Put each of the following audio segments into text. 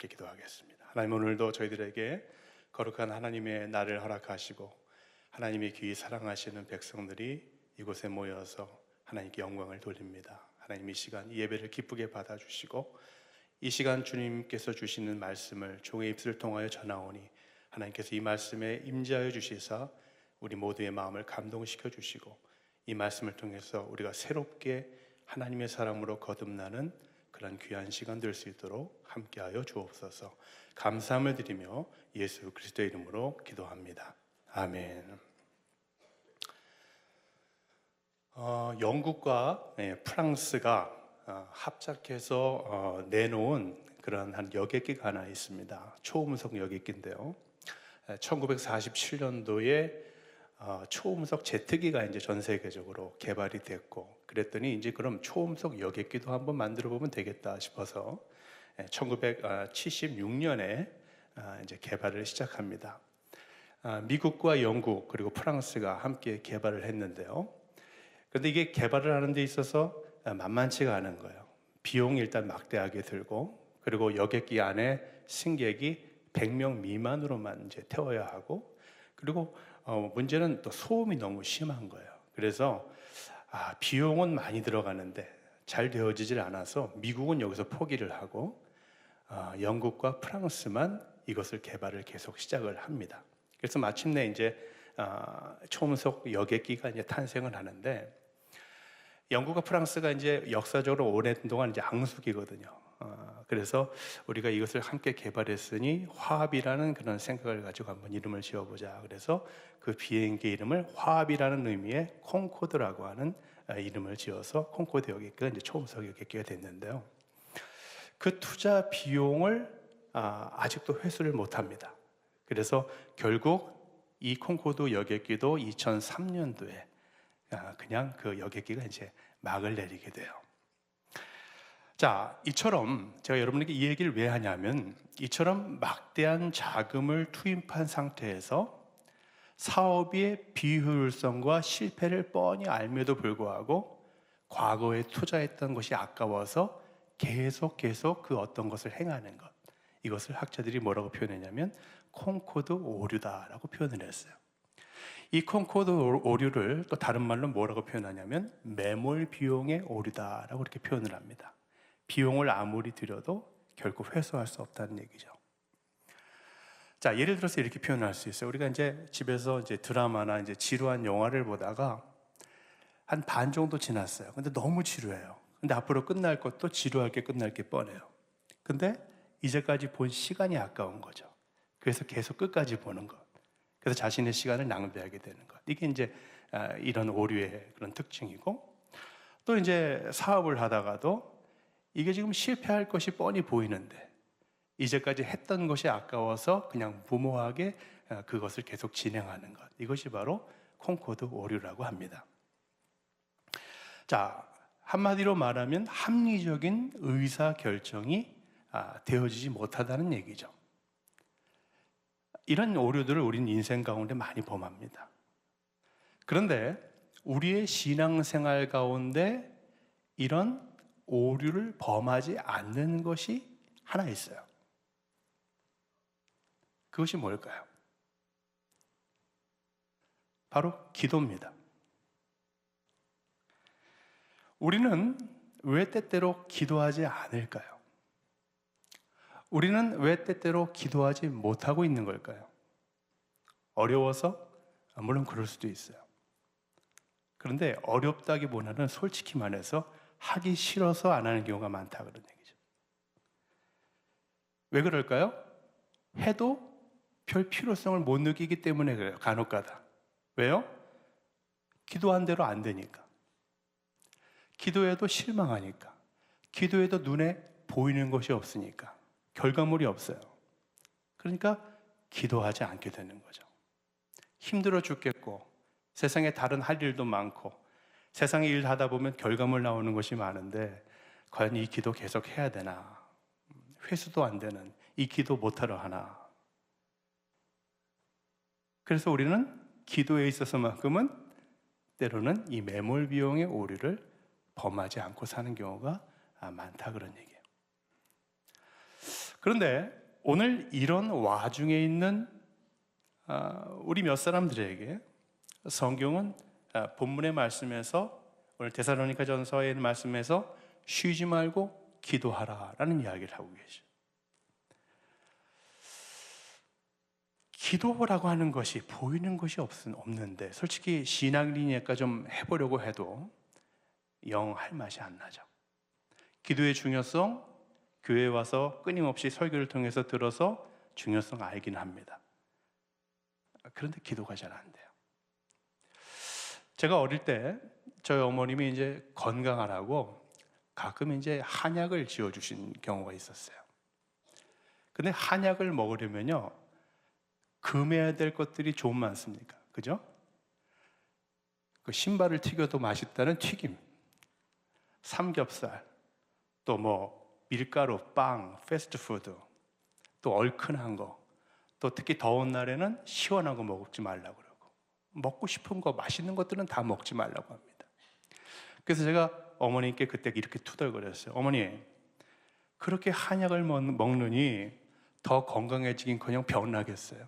함께 기도하겠습니다. 하나님, 오늘도 저희들에게 거룩한 하나님의 날을 허락하시고 하나님의 귀히 사랑하시는 백성들이 이곳에 모여서 하나님께 영광을 돌립니다. 하나님, 이 시간 이 예배를 기쁘게 받아주시고 이 시간 주님께서 주시는 말씀을 종의 입술을 통하여 전하오니 하나님께서 이 말씀에 임재하여 주시사 우리 모두의 마음을 감동시켜 주시고 이 말씀을 통해서 우리가 새롭게 하나님의 사람으로 거듭나는 그런 귀한 시간 될 수 있도록 함께하여 주옵소서. 감사함을 드리며 예수 그리스도의 이름으로 기도합니다. 아멘. 영국과 프랑스가 합작해서 내놓은 그런 한 여객기가 하나 있습니다. 초음속 여객기인데요. 1947년도에 초음속 제트기가 이제 전 세계적으로 개발이 됐고, 그랬더니 이제 그럼 초음속 여객기도 한번 만들어 보면 되겠다 싶어서 1976년에 이제 개발을 시작합니다. 미국과 영국 그리고 프랑스가 함께 개발을 했는데요. 그런데 이게 개발을 하는 데 있어서 만만치가 않은 거예요. 비용이 일단 막대하게 들고, 그리고 여객기 안에 승객이 100명 미만으로만 이제 태워야 하고, 그리고 문제는 또 소음이 너무 심한 거예요. 그래서 비용은 많이 들어가는데 잘 되어지질 않아서 미국은 여기서 포기를 하고 영국과 프랑스만 이것을 개발을 계속 시작을 합니다. 그래서 마침내 이제 초음속 여객기가 이제 탄생을 하는데, 영국과 프랑스가 이제 역사적으로 오랫동안 이제 앙숙이거든요. 그래서 우리가 이것을 함께 개발했으니 화합이라는 그런 생각을 가지고 한번 이름을 지어보자. 그래서 그 비행기 이름을 화합이라는 의미의 콩코드라고 하는 이름을 지어서 콩코드 여객기가 이제 초음속 여객기가 됐는데요. 그 투자 비용을 아직도 회수를 못합니다. 그래서 결국 이 콩코드 여객기도 2003년도에 그냥 그 여객기가 이제 막을 내리게 돼요. 자, 이처럼 제가 여러분에게 이 얘기를 왜 하냐면, 이처럼 막대한 자금을 투입한 상태에서 사업의 비효율성과 실패를 뻔히 알면도 불구하고 과거에 투자했던 것이 아까워서 계속 그 어떤 것을 행하는 것, 이것을 학자들이 뭐라고 표현했냐면 콩코드 오류다라고 표현을 했어요. 이 콩코드 오류를 또 다른 말로 뭐라고 표현하냐면 매몰 비용의 오류다라고 이렇게 표현을 합니다. 비용을 아무리 들여도 결국 회수할 수 없다는 얘기죠. 자, 예를 들어서 이렇게 표현할 수 있어요. 우리가 이제 집에서 이제 드라마나 이제 지루한 영화를 보다가 한 반 정도 지났어요. 근데 너무 지루해요. 근데 앞으로 끝날 것도 지루할 게 끝날 게 뻔해요. 근데 이제까지 본 시간이 아까운 거죠. 그래서 계속 끝까지 보는 것. 그래서 자신의 시간을 낭비하게 되는 것. 이게 이제 이런 오류의 그런 특징이고, 또 이제 사업을 하다가도 이게 지금 실패할 것이 뻔히 보이는데 이제까지 했던 것이 아까워서 그냥 무모하게 그것을 계속 진행하는 것. 이것이 바로 콩코드 오류라고 합니다. 자, 한마디로 말하면 합리적인 의사결정이 되어지지 못하다는 얘기죠. 이런 오류들을 우리는 인생 가운데 많이 범합니다. 그런데 우리의 신앙생활 가운데 이런 오류를 범하지 않는 것이 하나 있어요. 그것이 뭘까요? 바로 기도입니다. 우리는 왜 때때로 기도하지 않을까요? 우리는 왜 때때로 기도하지 못하고 있는 걸까요? 어려워서? 물론 그럴 수도 있어요. 그런데 어렵다기보다는 솔직히 말해서 하기 싫어서 안 하는 경우가 많다, 그런 얘기죠. 왜 그럴까요? 해도 별 필요성을 못 느끼기 때문에 그래요. 간혹가다. 왜요? 기도한 대로 안 되니까. 기도해도 실망하니까. 기도해도 눈에 보이는 것이 없으니까. 결과물이 없어요. 그러니까 기도하지 않게 되는 거죠. 힘들어 죽겠고 세상에 다른 할 일도 많고 세상에 일 하다 보면 결과물 나오는 것이 많은데 과연 이 기도 계속 해야 되나? 회수도 안 되는 이 기도 못하러 하나? 그래서 우리는 기도에 있어서만큼은 때로는 이 매몰 비용의 오류를 범하지 않고 사는 경우가 많다, 그런 얘기예요. 그런데 오늘 이런 와중에 있는 우리 몇 사람들에게 성경은 본문의 말씀에서, 오늘 데살로니가 전서의 있는 말씀에서 쉬지 말고 기도하라라는 이야기를 하고 계셔요. 기도라고 하는 것이 보이는 것이 없는데, 솔직히 신앙이니까 좀 해보려고 해도 영 할 맛이 안 나죠. 기도의 중요성, 교회에 와서 끊임없이 설교를 통해서 들어서 중요성 알기는 합니다. 그런데 기도가 잘 안 돼요. 제가 어릴 때 저희 어머님이 이제 건강하라고 가끔 이제 한약을 지어주신 경우가 있었어요. 근데 한약을 먹으려면요, 금해야 될 것들이 좀 많습니까? 그죠? 그 신발을 튀겨도 맛있다는 튀김, 삼겹살, 또 뭐 밀가루, 빵, 패스트푸드, 또 얼큰한 거, 또 특히 더운 날에는 시원한 거 먹지 말라고 그러고, 먹고 싶은 거, 맛있는 것들은 다 먹지 말라고 합니다. 그래서 제가 어머니께 그때 이렇게 투덜거렸어요. 어머니, 그렇게 한약을 먹느니 더 건강해지긴커녕 병나겠어요.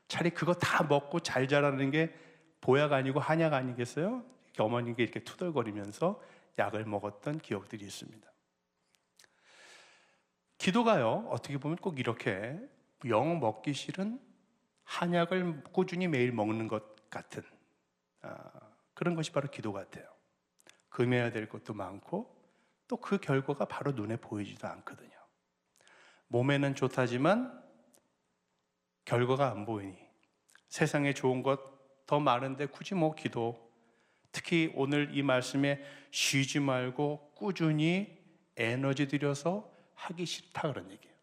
차라리 그거 다 먹고 잘 자라는 게 보약 아니고 한약 아니겠어요? 어머니께 이렇게 투덜거리면서 약을 먹었던 기억들이 있습니다. 기도가요, 어떻게 보면 꼭 이렇게 영 먹기 싫은 한약을 꾸준히 매일 먹는 것 같은 그런 것이 바로 기도 같아요. 금해야 될 것도 많고 또 그 결과가 바로 눈에 보이지도 않거든요. 몸에는 좋다지만 결과가 안 보이니 세상에 좋은 것 더 많은데 굳이 뭐 기도, 특히 오늘 이 말씀에 쉬지 말고 꾸준히 에너지 들여서 하기 싫다 그런 얘기예요.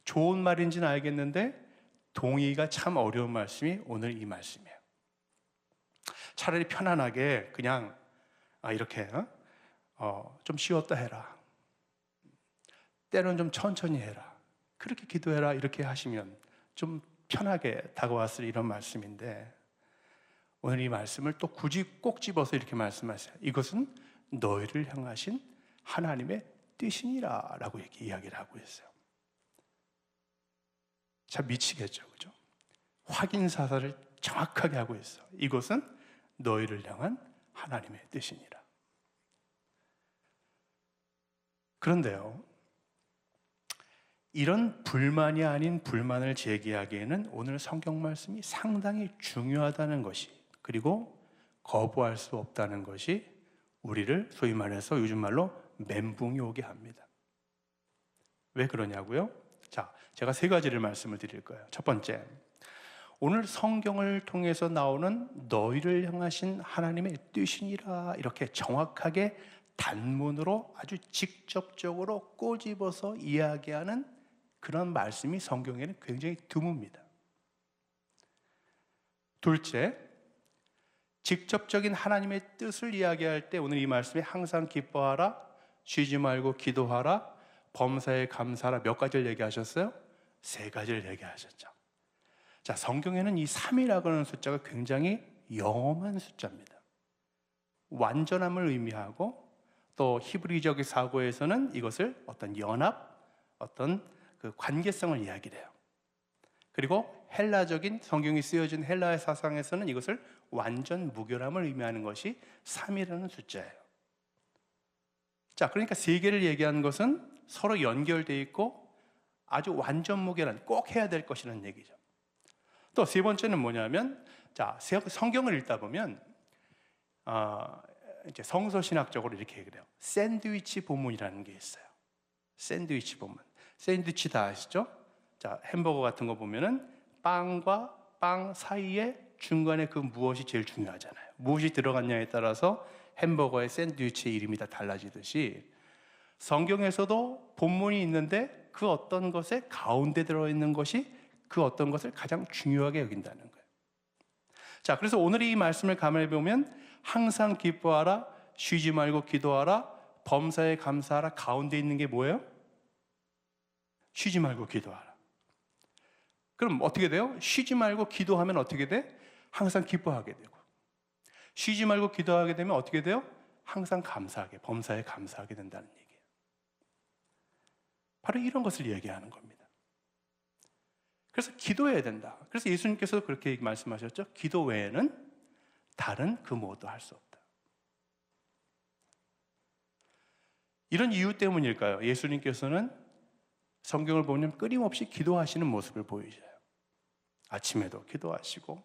좋은 말인지는 알겠는데 동의가 참 어려운 말씀이 오늘 이 말씀이에요. 차라리 편안하게 그냥 이렇게 좀 쉬었다 해라, 때로는 좀 천천히 해라, 그렇게 기도해라, 이렇게 하시면 좀 편하게 다가왔을 이런 말씀인데, 오늘 이 말씀을 또 굳이 꼭 집어서 이렇게 말씀하세요. 이것은 너희를 향하신 하나님의 뜻이니라 라고 이렇게 이야기를 하고 있어요. 참 미치겠죠, 그죠? 확인 사살을 정확하게 하고 있어. 이것은 너희를 향한 하나님의 뜻이니라. 그런데요, 이런 불만이 아닌 불만을 제기하기에는 오늘 성경 말씀이 상당히 중요하다는 것이, 그리고 거부할 수 없다는 것이 우리를 소위 말해서 요즘 말로 멘붕이 오게 합니다. 왜 그러냐고요? 자, 제가 세 가지를 말씀을 드릴 거예요. 첫 번째, 오늘 성경을 통해서 나오는 너희를 향하신 하나님의 뜻이니라, 이렇게 정확하게 단문으로 아주 직접적으로 꼬집어서 이야기하는 그런 말씀이 성경에는 굉장히 드뭅니다. 둘째, 직접적인 하나님의 뜻을 이야기할 때 오늘 이 말씀에 항상 기뻐하라, 쉬지 말고 기도하라, 범사에 감사하라, 몇 가지를 얘기하셨어요? 세 가지를 얘기하셨죠. 자, 성경에는 이 3이라고 하는 숫자가 굉장히 영험한 숫자입니다. 완전함을 의미하고, 또 히브리적 사고에서는 이것을 어떤 연합, 어떤 그 관계성을 이야기를 해요. 그리고 헬라적인 성경이 쓰여진 헬라의 사상에서는 이것을 완전 무결함을 의미하는 것이 3이라는 숫자예요. 자, 그러니까 세 개를 얘기하는 것은 서로 연결되어 있고 아주 완전 무결한, 꼭 해야 될 것이라는 얘기죠. 또 세 번째는 뭐냐면, 자, 성경을 읽다 보면 이제 성서신학적으로 이렇게 얘기를 해요. 샌드위치 본문이라는 게 있어요. 샌드위치 본문. 샌드위치 다 아시죠? 자, 햄버거 같은 거 보면은 빵과 빵 사이에 중간에 그 무엇이 제일 중요하잖아요. 무엇이 들어갔냐에 따라서 햄버거의 샌드위치의 이름이 다 달라지듯이 성경에서도 본문이 있는데 그 어떤 것에 가운데 들어있는 것이 그 어떤 것을 가장 중요하게 여긴다는 거예요. 자, 그래서 오늘 이 말씀을 가만히 보면 항상 기뻐하라, 쉬지 말고 기도하라, 범사에 감사하라, 가운데 있는 게 뭐예요? 쉬지 말고 기도하라. 그럼 어떻게 돼요? 쉬지 말고 기도하면 어떻게 돼? 항상 기뻐하게 되고, 쉬지 말고 기도하게 되면 어떻게 돼요? 항상 감사하게, 범사에 감사하게 된다는 얘기예요. 바로 이런 것을 얘기하는 겁니다. 그래서 기도해야 된다. 그래서 예수님께서 그렇게 말씀하셨죠. 기도 외에는 다른 그 무엇도 할 수 없다. 이런 이유 때문일까요? 예수님께서는 성경을 보면 끊임없이 기도하시는 모습을 보이셔요. 아침에도 기도하시고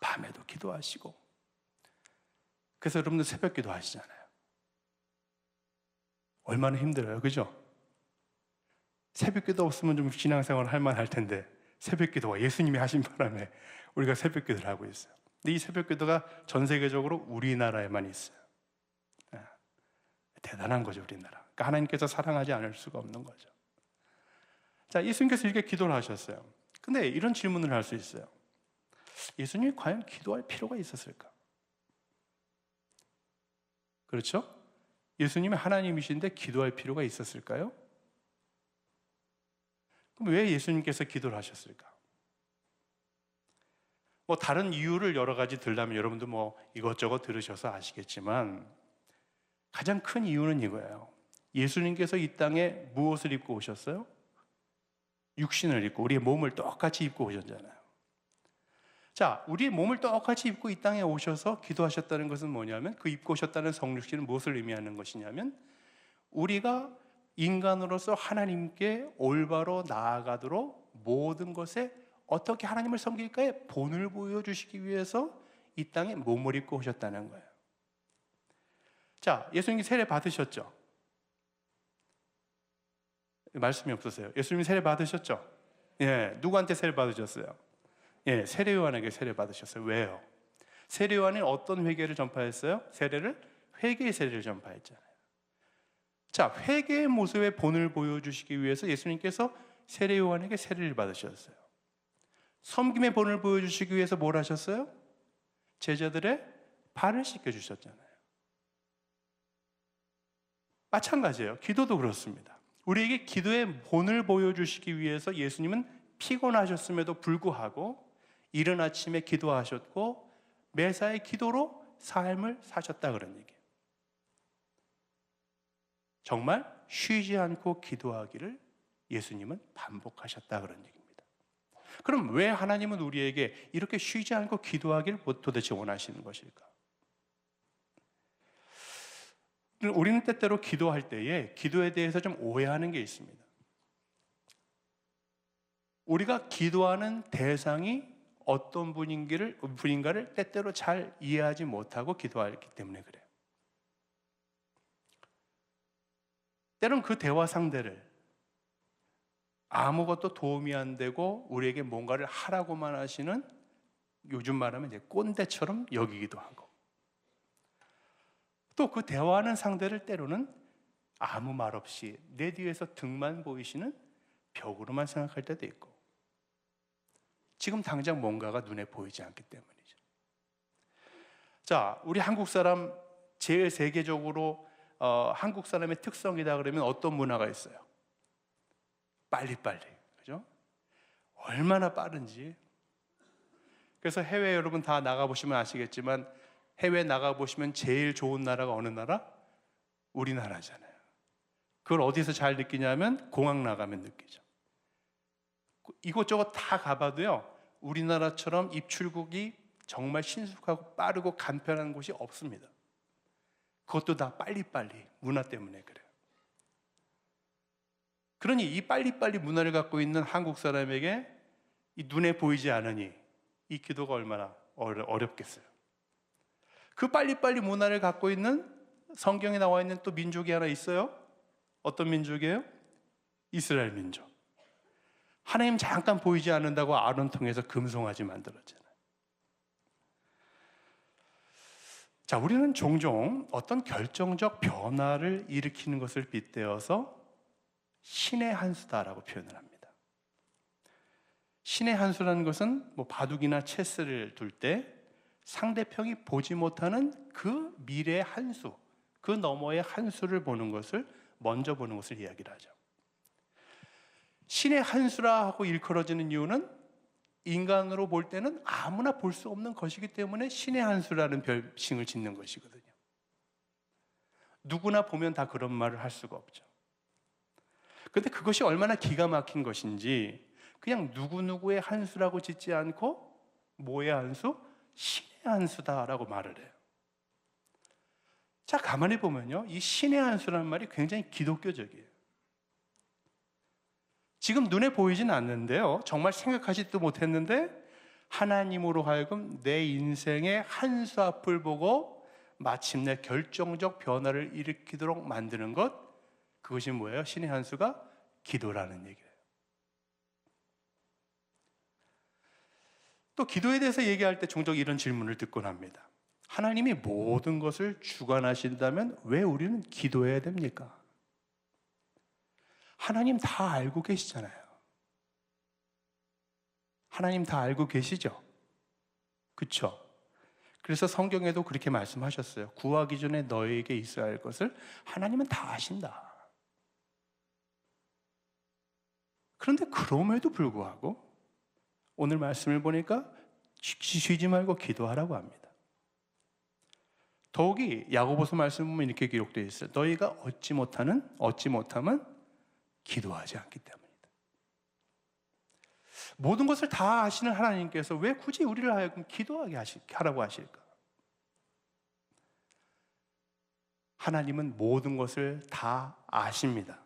밤에도 기도하시고. 그래서 여러분들 새벽 기도하시잖아요. 얼마나 힘들어요, 그죠? 새벽 기도 없으면 좀 신앙생활 할 만할 텐데 새벽 기도가 예수님이 하신 바람에 우리가 새벽 기도를 하고 있어요. 근데 이 새벽 기도가 전 세계적으로 우리나라에만 있어요. 대단한 거죠, 우리나라. 그러니까 하나님께서 사랑하지 않을 수가 없는 거죠. 자, 예수님께서 이렇게 기도를 하셨어요. 근데 이런 질문을 할 수 있어요. 예수님이 과연 기도할 필요가 있었을까? 그렇죠? 예수님이 하나님이신데 기도할 필요가 있었을까요? 그럼 왜 예수님께서 기도를 하셨을까? 뭐 다른 이유를 여러 가지 들려면 여러분도 뭐 이것저것 들으셔서 아시겠지만 가장 큰 이유는 이거예요. 예수님께서 이 땅에 무엇을 입고 오셨어요? 육신을 입고 우리의 몸을 똑같이 입고 오셨잖아요. 자, 우리의 몸을 똑같이 입고 이 땅에 오셔서 기도하셨다는 것은 뭐냐면 그 입고 오셨다는 성육신은 무엇을 의미하는 것이냐면 우리가 인간으로서 하나님께 올바로 나아가도록 모든 것에 어떻게 하나님을 섬길까의 본을 보여주시기 위해서 이 땅에 몸을 입고 오셨다는 거예요. 자, 예수님이 세례 받으셨죠? 말씀이 없으세요. 예수님이 세례 받으셨죠? 예, 누구한테 세례 받으셨어요? 예, 세례 요한에게 세례 받으셨어요. 왜요? 세례 요한이 어떤 회개를 전파했어요? 회개의 세례를 전파했잖아요. 자, 회개의 모습의 본을 보여주시기 위해서 예수님께서 세례 요한에게 세례를 받으셨어요. 섬김의 본을 보여주시기 위해서 뭘 하셨어요? 제자들의 발을 씻겨주셨잖아요. 마찬가지예요. 기도도 그렇습니다. 우리에게 기도의 본을 보여주시기 위해서 예수님은 피곤하셨음에도 불구하고 이른 아침에 기도하셨고 매사의 기도로 삶을 사셨다 그런 얘기예요. 정말 쉬지 않고 기도하기를 예수님은 반복하셨다 그런 얘기입니다. 그럼 왜 하나님은 우리에게 이렇게 쉬지 않고 기도하기를 도대체 원하시는 것일까? 우리는 때때로 기도할 때에 기도에 대해서 좀 오해하는 게 있습니다. 우리가 기도하는 대상이 어떤 분인가를 때때로 잘 이해하지 못하고 기도하기 때문에 그래요. 때론 그 대화 상대를 아무것도 도움이 안 되고 우리에게 뭔가를 하라고만 하시는 요즘 말하면 이제 꼰대처럼 여기기도 하고 또 그 대화하는 상대를 때로는 아무 말 없이 내 뒤에서 등만 보이시는 벽으로만 생각할 때도 있고 지금 당장 뭔가가 눈에 보이지 않기 때문이죠. 자, 우리 한국 사람 제일 세계적으로 한국 사람의 특성이다 그러면 어떤 문화가 있어요? 빨리빨리, 그죠? 얼마나 빠른지. 그래서 해외 여러분 다 나가보시면 아시겠지만 해외 나가보시면 제일 좋은 나라가 어느 나라? 우리나라잖아요. 그걸 어디서 잘 느끼냐면 공항 나가면 느끼죠. 이곳저곳 다 가봐도요 우리나라처럼 입출국이 정말 신속하고 빠르고 간편한 곳이 없습니다. 그것도 다 빨리빨리 문화 때문에 그래요. 그러니 이 빨리빨리 문화를 갖고 있는 한국 사람에게 이 눈에 보이지 않으니 이 기도가 얼마나 어렵겠어요. 그 빨리빨리 문화를 갖고 있는 성경에 나와 있는 또 민족이 하나 있어요. 어떤 민족이에요? 이스라엘 민족. 하나님 잠깐 보이지 않는다고 아론 통해서 금송아지 만들었잖아요. 자, 우리는 종종 어떤 결정적 변화를 일으키는 것을 빗대어서 신의 한 수다라고 표현을 합니다. 신의 한 수라는 것은 뭐 바둑이나 체스를 둘 때 상대편이 보지 못하는 그 미래의 한 수, 그 너머의 한 수를 보는 것을 먼저 보는 것을 이야기를 하죠. 신의 한 수라 하고 일컬어지는 이유는 인간으로 볼 때는 아무나 볼 수 없는 것이기 때문에 신의 한 수라는 별칭을 짓는 것이거든요. 누구나 보면 다 그런 말을 할 수가 없죠. 근데 그것이 얼마나 기가 막힌 것인지 그냥 누구누구의 한 수라고 짓지 않고 뭐의 한 수? 신의 한 수다라고 말을 해요. 자, 가만히 보면요, 이 신의 한 수라는 말이 굉장히 기독교적이에요. 지금 눈에 보이진 않는데요, 정말 생각하지도 못했는데 하나님으로 하여금 내 인생의 한 수 앞을 보고 마침내 결정적 변화를 일으키도록 만드는 것, 그것이 뭐예요? 신의 한 수가 기도라는 얘기예요. 또 기도에 대해서 얘기할 때 종종 이런 질문을 듣곤 합니다. 하나님이 모든 것을 주관하신다면 왜 우리는 기도해야 됩니까? 하나님 다 알고 계시잖아요. 하나님 다 알고 계시죠? 그렇죠? 그래서 성경에도 그렇게 말씀하셨어요. 구하기 전에 너에게 있어야 할 것을 하나님은 다 아신다. 그런데 그럼에도 불구하고 오늘 말씀을 보니까 쉬지 말고 기도하라고 합니다. 더욱이 야고보서 말씀 보면 이렇게 기록되어 있어요. 너희가 얻지 못하면 기도하지 않기 때문이다. 모든 것을 다 아시는 하나님께서 왜 굳이 우리를 하여금 기도하게 하라고 하실까? 하나님은 모든 것을 다 아십니다.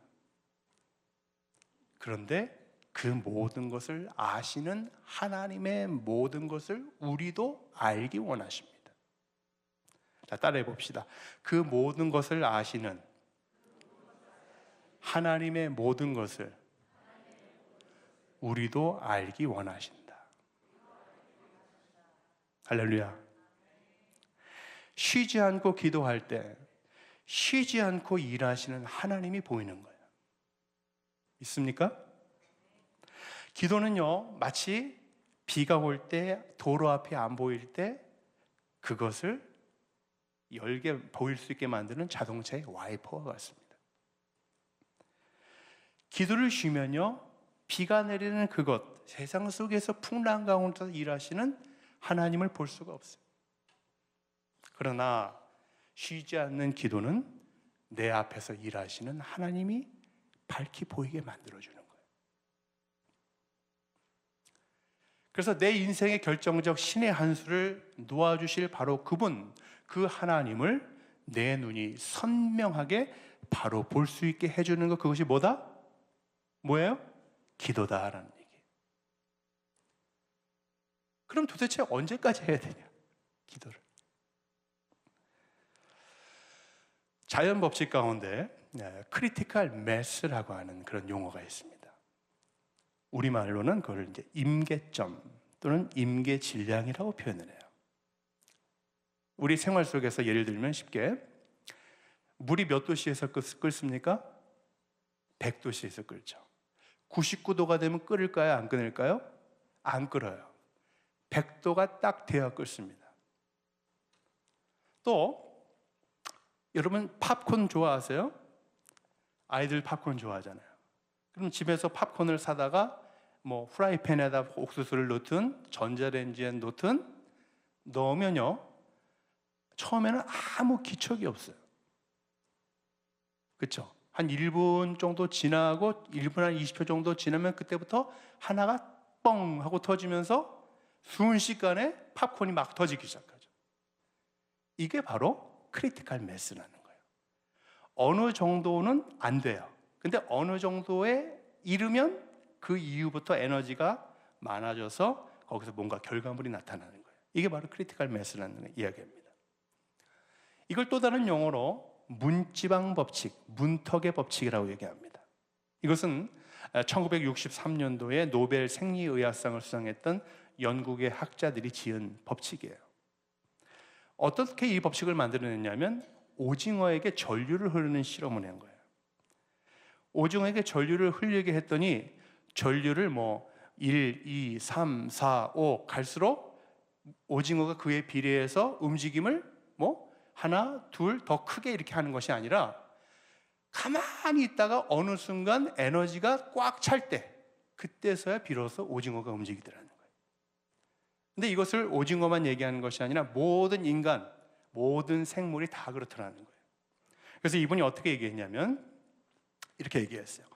그런데 그 모든 것을 아시는 하나님의 모든 것을 우리도 알기 원하십니다. 자, 따라해 봅시다. 그 모든 것을 아시는 하나님의 모든 것을 우리도 알기 원하신다. 할렐루야. 쉬지 않고 기도할 때 쉬지 않고 일하시는 하나님이 보이는 거예요. 있습니까? 기도는요, 마치 비가 올 때 도로 앞이 안 보일 때 그것을 열게 보일 수 있게 만드는 자동차의 와이퍼와 같습니다. 기도를 쉬면요, 비가 내리는 그것, 세상 속에서 풍랑 가운데서 일하시는 하나님을 볼 수가 없어요. 그러나 쉬지 않는 기도는 내 앞에서 일하시는 하나님이 밝히 보이게 만들어주는 거예요. 그래서 내 인생의 결정적 신의 한 수를 놓아주실 바로 그분, 그 하나님을 내 눈이 선명하게 바로 볼 수 있게 해주는 것, 그것이 뭐다? 뭐예요? 기도다라는 얘기예요. 그럼 도대체 언제까지 해야 되냐? 기도를. 자연 법칙 가운데 크리티컬 매스라고 하는 그런 용어가 있습니다. 우리말로는 그걸 이제 임계점 또는 임계질량이라고 표현을 해요. 우리 생활 속에서 예를 들면 쉽게 물이 몇 도씨에서 끓습니까? 100도씨에서 끓죠. 99도가 되면 끓을까요? 안 끓을까요? 안 끓어요. 100도가 딱 돼야 끓습니다. 또 여러분 팝콘 좋아하세요? 아이들 팝콘 좋아하잖아요. 그럼 집에서 팝콘을 사다가 뭐 프라이팬에다 옥수수를 넣든 전자레인지에 넣든 넣으면요, 처음에는 아무 기척이 없어요. 그렇죠? 한 1분 정도 지나고 1분 한 20초 정도 지나면 그때부터 하나가 뻥 하고 터지면서 순식간에 팝콘이 막 터지기 시작하죠. 이게 바로 크리티컬 매스라는 거예요. 어느 정도는 안 돼요. 근데 어느 정도에 이르면 그 이후부터 에너지가 많아져서 거기서 뭔가 결과물이 나타나는 거예요. 이게 바로 크리티컬 매스라는 이야기입니다. 이걸 또 다른 용어로 문지방 법칙, 문턱의 법칙이라고 얘기합니다. 이것은 1963년도에 노벨 생리의학상을 수상했던 영국의 학자들이 지은 법칙이에요. 어떻게 이 법칙을 만들어냈냐면 오징어에게 전류를 흐르는 실험을 한 거예요. 오징어에게 전류를 흘리게 했더니 전류를 1, 2, 3, 4, 5 갈수록 오징어가 그에 비례해서 움직임을 하나, 둘 더 크게 이렇게 하는 것이 아니라 가만히 있다가 어느 순간 에너지가 꽉 찰 때 그때서야 비로소 오징어가 움직이더라는 거예요. 근데 이것을 오징어만 얘기하는 것이 아니라 모든 인간, 모든 생물이 다 그렇더라는 거예요. 그래서 이분이 어떻게 얘기했냐면 이렇게 얘기했어요.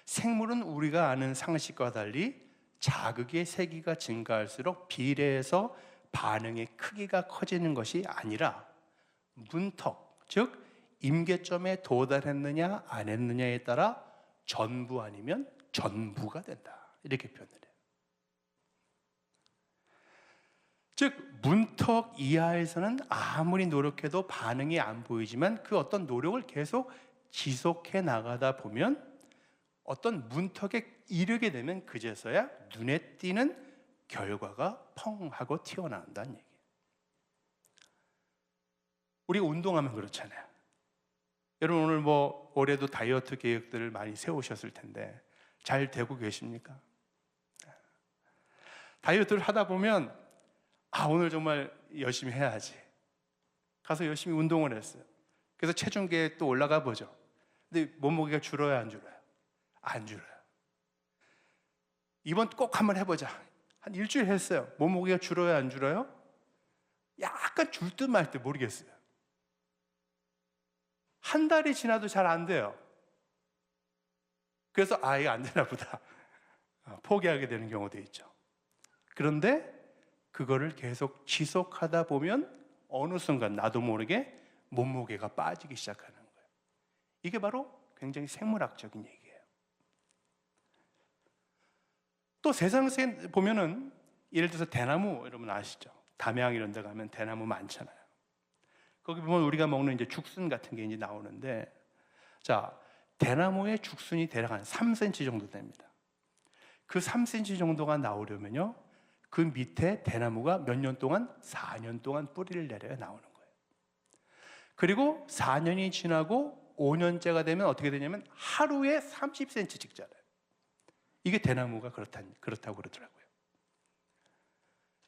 생물은 우리가 아는 상식과 달리 자극의 세기가 증가할수록 비례해서 반응의 크기가 커지는 것이 아니라 문턱, 즉 임계점에 도달했느냐 안 했느냐에 따라 전부 아니면 전부가 된다, 이렇게 표현을 해요. 즉 문턱 이하에서는 아무리 노력해도 반응이 안 보이지만 그 어떤 노력을 계속 지속해 나가다 보면 어떤 문턱에 이르게 되면 그제서야 눈에 띄는 결과가 펑 하고 튀어나온다는 얘기예요. 우리가 운동하면 그렇잖아요. 여러분 오늘 뭐 올해도 다이어트 계획들을 많이 세우셨을 텐데 잘 되고 계십니까? 다이어트를 하다 보면 오늘 정말 열심히 해야지. 가서 열심히 운동을 했어요. 그래서 체중계에 또 올라가 보죠. 근데 몸무게가 줄어요, 안 줄어요? 안 줄어요. 이번 꼭 한번 해보자. 한 일주일 했어요. 몸무게가 줄어요, 안 줄어요? 약간 줄 듯 말 듯 모르겠어요. 한 달이 지나도 잘 안 돼요. 그래서 이거 안 되나 보다. 포기하게 되는 경우도 있죠. 그런데 그거를 계속 지속하다 보면 어느 순간 나도 모르게 몸무게가 빠지기 시작하는 거예요. 이게 바로 굉장히 생물학적인 얘기예요. 또 세상에 보면은 예를 들어서 대나무, 여러분 아시죠? 담양 이런 데 가면 대나무 많잖아요. 거기 보면 우리가 먹는 이제 죽순 같은 게 이제 나오는데, 자, 대나무의 죽순이 대략 한 3cm 정도 됩니다. 그 3cm 정도가 나오려면요, 그 밑에 대나무가 몇 년 동안? 4년 동안 뿌리를 내려야 나오는 거예요. 그리고 4년이 지나고 5년째가 되면 어떻게 되냐면 하루에 30cm씩 자라요. 이게 대나무가 그렇다고 그러더라고요.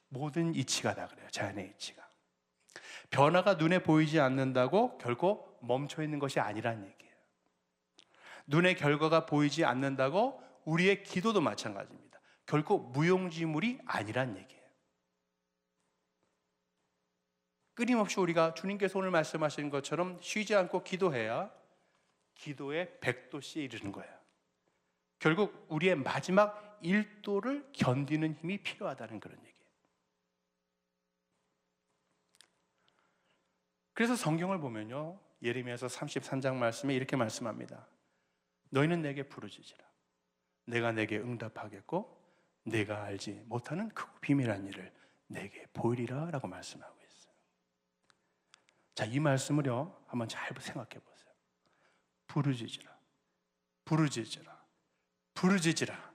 모든 이치가 다 그래요. 자연의 이치가. 변화가 눈에 보이지 않는다고 결코 멈춰 있는 것이 아니란 얘기예요. 눈의 결과가 보이지 않는다고 우리의 기도도 마찬가지입니다. 결코 무용지물이 아니란 얘기예요. 끊임없이 우리가 주님께서 오늘 말씀하신 것처럼 쉬지 않고 기도해야 기도의 100도씨에 이르는 거예요. 결국 우리의 마지막 1도를 견디는 힘이 필요하다는 그런 얘기예요. 그래서 성경을 보면요, 예레미야서 33장 말씀에 이렇게 말씀합니다. 너희는 내게 부르짖으라. 내가 내게 응답하겠고 내가 알지 못하는 크고 비밀한 일을 내게 보이리라 라고 말씀하고 있어요. 자, 이 말씀을요 한번 잘 생각해 보세요. 부르짖으라, 부르짖으라, 부르짖으라.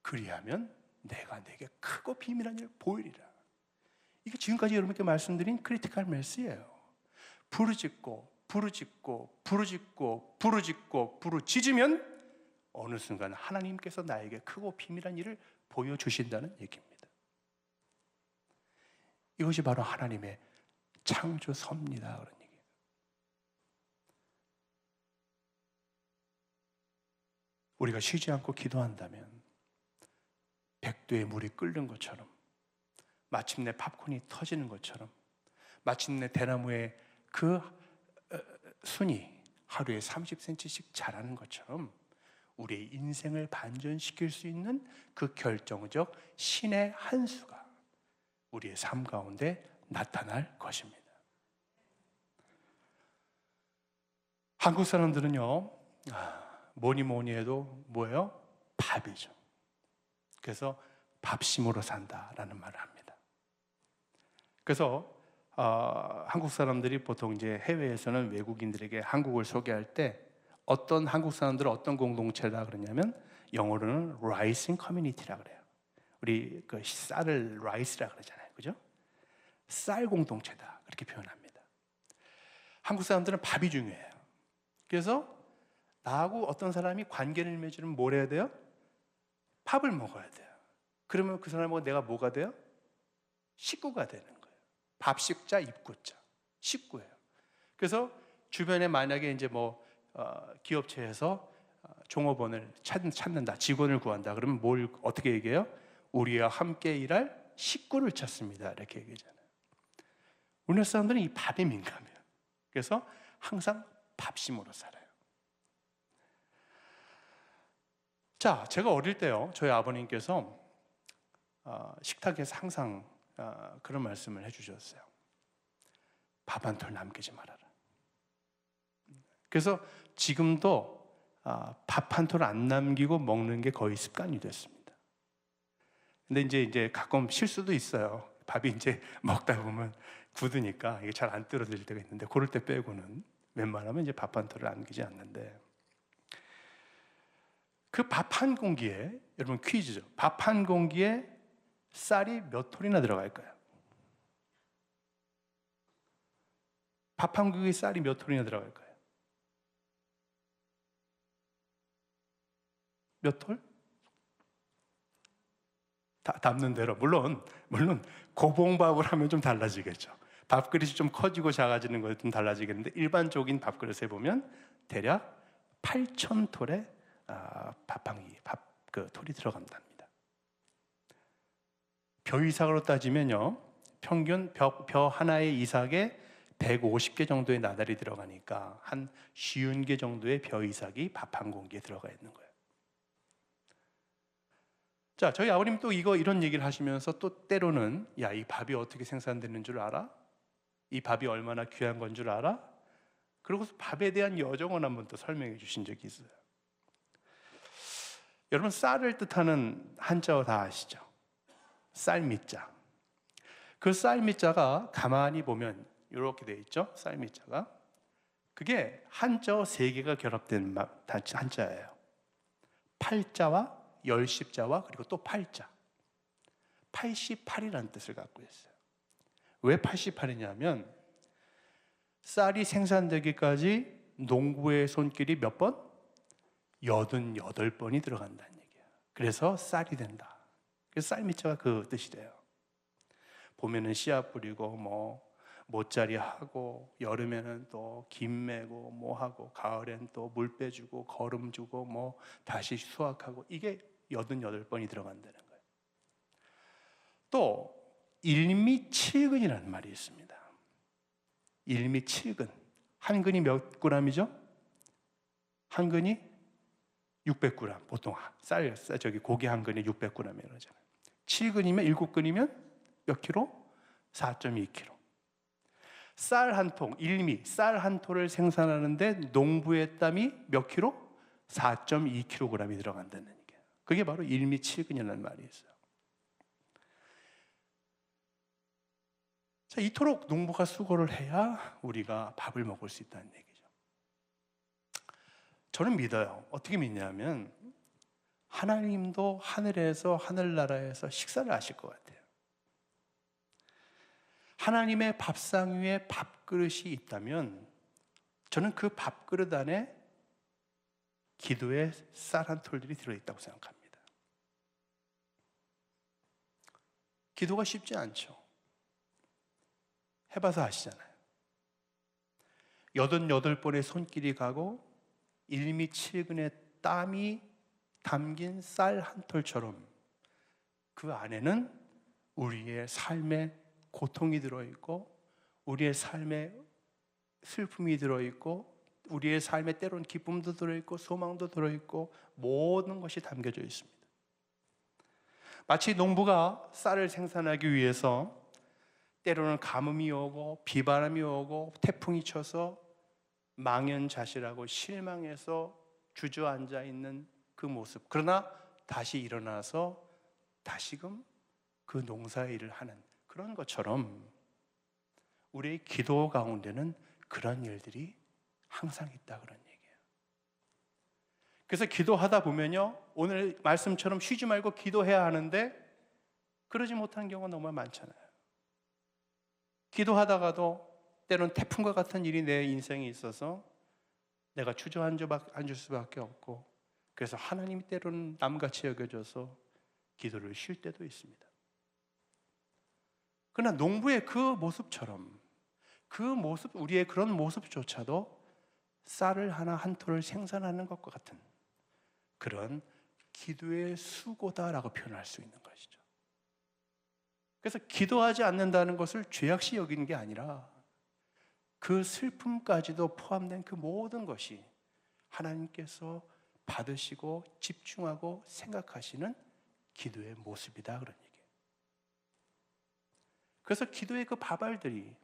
그리하면 내가 내게 크고 비밀한 일을 보이리라. 이게 지금까지 여러분께 말씀드린 크리티컬 메시예요. 부르짖고 부르짖고 부르짖고 부르짖고 부르짖으면 어느 순간 하나님께서 나에게 크고 비밀한 일을 보여주신다는 얘기입니다. 이것이 바로 하나님의 창조섭니다, 그런 얘기예요. 우리가 쉬지 않고 기도한다면 백도의 물이 끓는 것처럼, 마침내 팝콘이 터지는 것처럼, 마침내 대나무의 그 순이 하루에 30cm씩 자라는 것처럼 우리의 인생을 반전시킬 수 있는 그 결정적 신의 한 수가 우리의 삶 가운데 나타날 것입니다. 한국 사람들은요, 뭐니 해도 뭐예요? 밥이죠. 그래서 밥심으로 산다라는 말을 합니다. 그래서 한국 사람들이 보통 이제 해외에서는 외국인들에게 한국을 소개할 때 어떤 한국 사람들은 어떤 공동체다 그러냐면 영어로는 라이싱 커뮤니티라 그래요. 우리 그 쌀을 라이스라 그러잖아요, 그죠? 쌀 공동체다 그렇게 표현합니다. 한국 사람들은 밥이 중요해요. 그래서 나하고 어떤 사람이 관계를 맺으면 뭘 해야 돼요? 밥을 먹어야 돼요. 그러면 그 사람하고 내가 뭐가 돼요? 식구가 되는 거예요. 밥식자, 입구자, 식구예요. 그래서 주변에 만약에 이제 뭐 기업체에서 종업원을 찾는다, 직원을 구한다, 그러면 뭘 어떻게 얘기해요? 우리와 함께 일할 식구를 찾습니다, 이렇게 얘기하잖아요. 우리나라 사람들은 이 밥에 민감해요. 그래서 항상 밥심으로 살아요. 자, 제가 어릴 때요, 저희 아버님께서 식탁에서 항상 그런 말씀을 해주셨어요. 밥 한 톨 남기지 말아라. 그래서 지금도 밥 한 톨 안 남기고 먹는 게 거의 습관이 됐습니다. 근데 이제 가끔 실수도 있어요. 밥이 이제 먹다 보면 굳으니까 이게 잘 안 떨어질 때가 있는데, 그럴 때 빼고는 웬만하면 이제 밥 한 톨을 남기지 않는데, 그 밥 한 공기에, 여러분 퀴즈죠. 밥 한 공기에 쌀이 몇 톨이나 들어갈까요? 밥 한 공기에 쌀이 몇 톨이나 들어갈까요? 몇 톨? 담는 대로. 물론 고봉밥을 하면 좀 달라지겠죠. 밥그릇이 좀 커지고 작아지는 것도 좀 달라지겠는데, 일반적인 밥그릇에 보면 대략 8,000톨의 그 톨이 들어간답니다. 벼 이삭으로 따지면요, 평균 벼 하나의 이삭에 150개 정도의 나달이 들어가니까 한 50개 정도의 벼 이삭이 밥 한 공기에 들어가 있는 거예요. 자, 저희 아버님 또 이런 얘기를 하시면서 또 때로는, 야, 이 밥이 어떻게 생산되는 줄 알아? 이 밥이 얼마나 귀한 건 줄 알아? 그러고서 밥에 대한 여정을 한번 또 설명해 주신 적이 있어요. 여러분, 쌀을 뜻하는 한자어 다 아시죠? 쌀미자. 그 쌀미자가 가만히 보면 이렇게 되어 있죠? 쌀미자가. 그게 한자어 3개가 결합된 한자예요. 팔자와 열십자와 그리고 또 팔자. 88이라는 뜻을 갖고 있어요. 왜 88이냐면 쌀이 생산되기까지 농부의 손길이 몇 번? 88번이 들어간다는 얘기예요. 그래서 쌀이 된다. 그래서 쌀미자가 그 뜻이 돼요. 봄에는 씨앗 뿌리고 모짜리 하고, 여름에는 또 김 매고 하고, 가을엔 또 물 빼주고 거름 주고 다시 수확하고, 이게 88번이 들어간다는 거예요. 또 일미칠근이라는 말이 있습니다. 일미칠근. 한 근이 몇 g이죠? 한 근이 600g. 보통 고기 한 근에 600g이라고 그러잖아요. 7근이면 7근이면 몇 킬로? 4.2kg. 쌀 한 통, 일미, 쌀 한 톨을 생산하는데 농부의 땀이 몇 킬로? 4.2kg이 들어간다는 얘기예요. 그게 바로 일미칠근이라는 말이 있어요. 자, 이토록 농부가 수고를 해야 우리가 밥을 먹을 수 있다는 얘기죠. 저는 믿어요. 어떻게 믿냐면 하나님도 하늘에서, 하늘나라에서 식사를 하실 것 같아요. 하나님의 밥상 위에 밥그릇이 있다면 저는 그 밥그릇 안에 기도의 쌀 한 톨들이 들어있다고 생각합니다. 기도가 쉽지 않죠. 해봐서 아시잖아요. 88번의 손길이 가고 일미칠근의 땀이 담긴 쌀 한 톨처럼 그 안에는 우리의 삶의 고통이 들어있고, 우리의 삶의 슬픔이 들어있고, 우리의 삶에 때로는 기쁨도 들어있고 소망도 들어있고, 모든 것이 담겨져 있습니다. 마치 농부가 쌀을 생산하기 위해서 때로는 가뭄이 오고 비바람이 오고 태풍이 쳐서 망연자실하고 실망해서 주저앉아 있는 그 모습, 그러나 다시 일어나서 다시금 그 농사일을 하는 그런 것처럼 우리의 기도 가운데는 그런 일들이 항상 있다, 그런 얘기예요. 그래서 기도하다 보면요, 오늘 말씀처럼 쉬지 말고 기도해야 하는데 그러지 못한 경우가 너무 많잖아요. 기도하다가도 때로는 태풍과 같은 일이 내 인생에 있어서 내가 주저앉을 수밖에 없고, 그래서 하나님이 때로는 남같이 여겨져서 기도를 쉴 때도 있습니다. 그러나 농부의 그 모습처럼, 우리의 그런 모습조차도 쌀을 하나 한 톨을 생산하는 것과 같은 그런 기도의 수고다라고 표현할 수 있는 것이죠. 그래서 기도하지 않는다는 것을 죄악시 여기는 게 아니라 그 슬픔까지도 포함된 그 모든 것이 하나님께서 받으시고 집중하고 생각하시는 기도의 모습이다, 그런 얘기예요. 그래서 기도의 그 밥알들이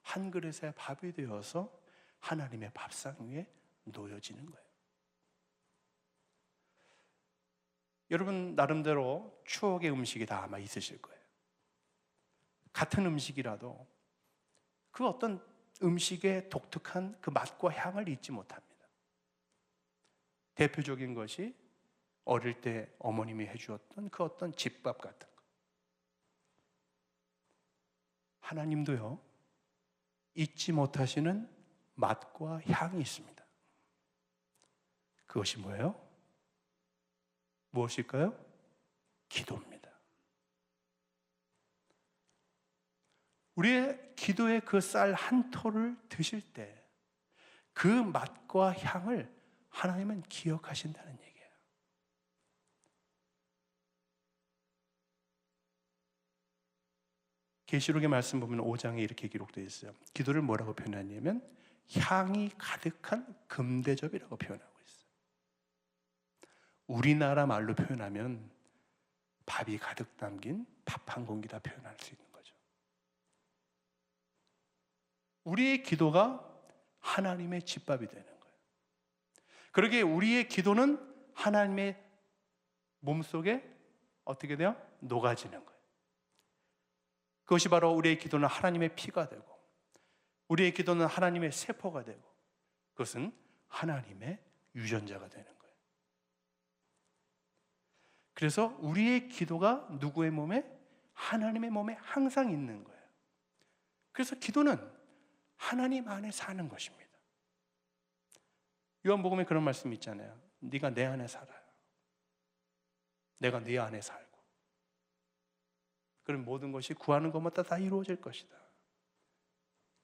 한 그릇의 밥이 되어서 하나님의 밥상 위에 놓여지는 거예요. 여러분 나름대로 추억의 음식이 다 아마 있으실 거예요. 같은 음식이라도 그 어떤 음식의 독특한 그 맛과 향을 잊지 못합니다. 대표적인 것이 어릴 때 어머님이 해주었던 그 어떤 집밥 같은 거. 하나님도요, 잊지 못하시는 맛과 향이 있습니다. 그것이 뭐예요? 무엇일까요? 기도입니다. 우리의 기도의 그 쌀 한 톨을 드실 때 그 맛과 향을 하나님은 기억하신다는 얘기예요. 계시록의 말씀 보면 5장에 이렇게 기록되어 있어요. 기도를 뭐라고 표현하냐면 향이 가득한 금대접이라고 표현하고 있어요. 우리나라 말로 표현하면 밥이 가득 담긴 밥 한 공기다 표현할 수 있는 거죠. 우리의 기도가 하나님의 집밥이 되는 거예요. 그러기에 우리의 기도는 하나님의 몸속에 어떻게 돼요? 녹아지는 거예요. 그것이 바로 우리의 기도는 하나님의 피가 되고 우리의 기도는 하나님의 세포가 되고 그것은 하나님의 유전자가 되는 거예요. 그래서 우리의 기도가 누구의 몸에? 하나님의 몸에 항상 있는 거예요. 그래서 기도는 하나님 안에 사는 것입니다. 요한복음에 그런 말씀이 있잖아요. 네가 내 안에 살아요. 내가 네 안에 살고 그럼 모든 것이 구하는 것마다 다 이루어질 것이다.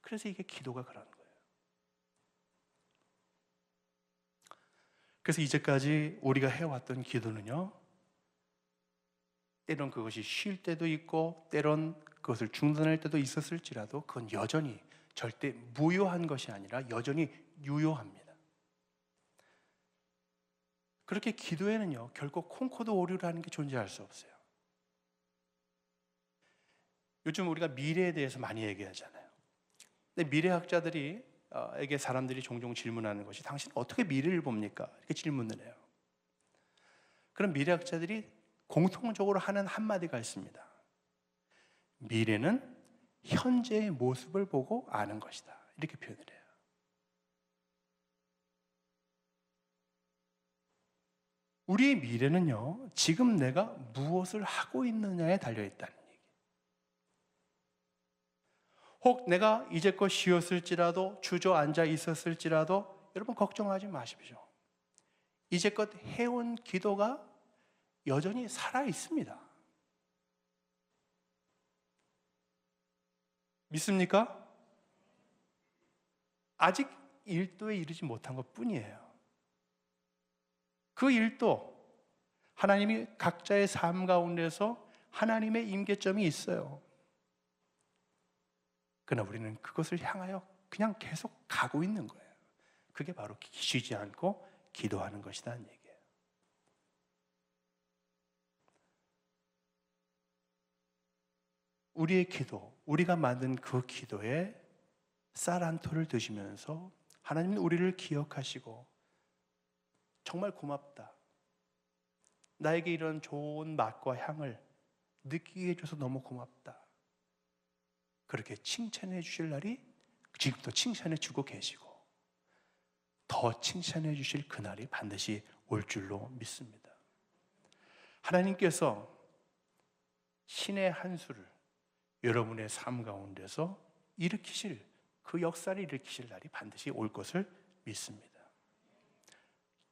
그래서 이게 기도가 그런 거예요. 그래서 이제까지 우리가 해왔던 기도는요, 때론 그것이 쉴 때도 있고 때론 그것을 중단할 때도 있었을지라도 그건 여전히 절대 무효한 것이 아니라 여전히 유효합니다. 그렇게 기도에는요 결코 콩코드 오류라는 게 존재할 수 없어요. 요즘 우리가 미래에 대해서 많이 얘기하잖아요. 근데 미래학자들이 에게 사람들이 종종 질문하는 것이 당신 어떻게 미래를 봅니까? 이렇게 질문을 해요. 그럼 미래학자들이 공통적으로 하는 한마디가 있습니다. 미래는 현재의 모습을 보고 아는 것이다. 이렇게 표현을 해요. 우리의 미래는요, 지금 내가 무엇을 하고 있느냐에 달려있다는 얘기예요. 혹 내가 이제껏 쉬었을지라도 주저앉아 있었을지라도 여러분 걱정하지 마십시오. 이제껏 해온 기도가 여전히 살아있습니다. 믿습니까? 아직 일도에 이르지 못한 것 뿐이에요. 그 일도 하나님이 각자의 삶 가운데서 하나님의 임계점이 있어요. 그러나 우리는 그것을 향하여 그냥 계속 가고 있는 거예요. 그게 바로 쉬지 않고 기도하는 것이라는 얘기예요. 우리의 기도, 우리가 만든 그 기도에 쌀 한 톨을 드시면서 하나님은 우리를 기억하시고 정말 고맙다. 나에게 이런 좋은 맛과 향을 느끼게 해줘서 너무 고맙다. 그렇게 칭찬해 주실 날이 지금도 칭찬해 주고 계시고 더 칭찬해 주실 그날이 반드시 올 줄로 믿습니다. 하나님께서 신의 한 수를 여러분의 삶 가운데서 일으키실 그 역사를 일으키실 날이 반드시 올 것을 믿습니다.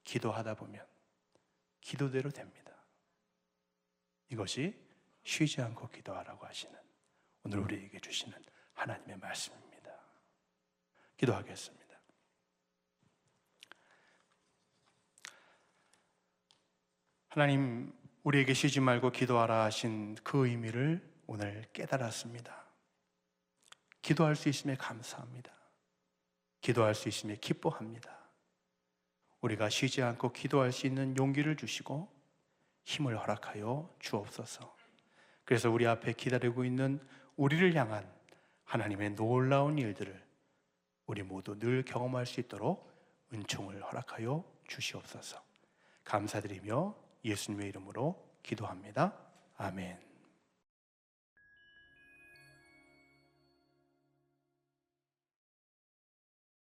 기도하다 보면 기도대로 됩니다. 이것이 쉬지 않고 기도하라고 하시는 오늘 우리에게 주시는 하나님의 말씀입니다. 기도하겠습니다. 하나님, 우리에게 쉬지 말고 기도하라 하신 그 의미를 오늘 깨달았습니다. 기도할 수 있음에 감사합니다. 기도할 수 있음에 기뻐합니다. 우리가 쉬지 않고 기도할 수 있는 용기를 주시고 힘을 허락하여 주옵소서. 그래서 우리 앞에 기다리고 있는 우리를 향한 하나님의 놀라운 일들을 우리 모두 늘 경험할 수 있도록 은총을 허락하여 주시옵소서. 감사드리며 예수님의 이름으로 기도합니다. 아멘.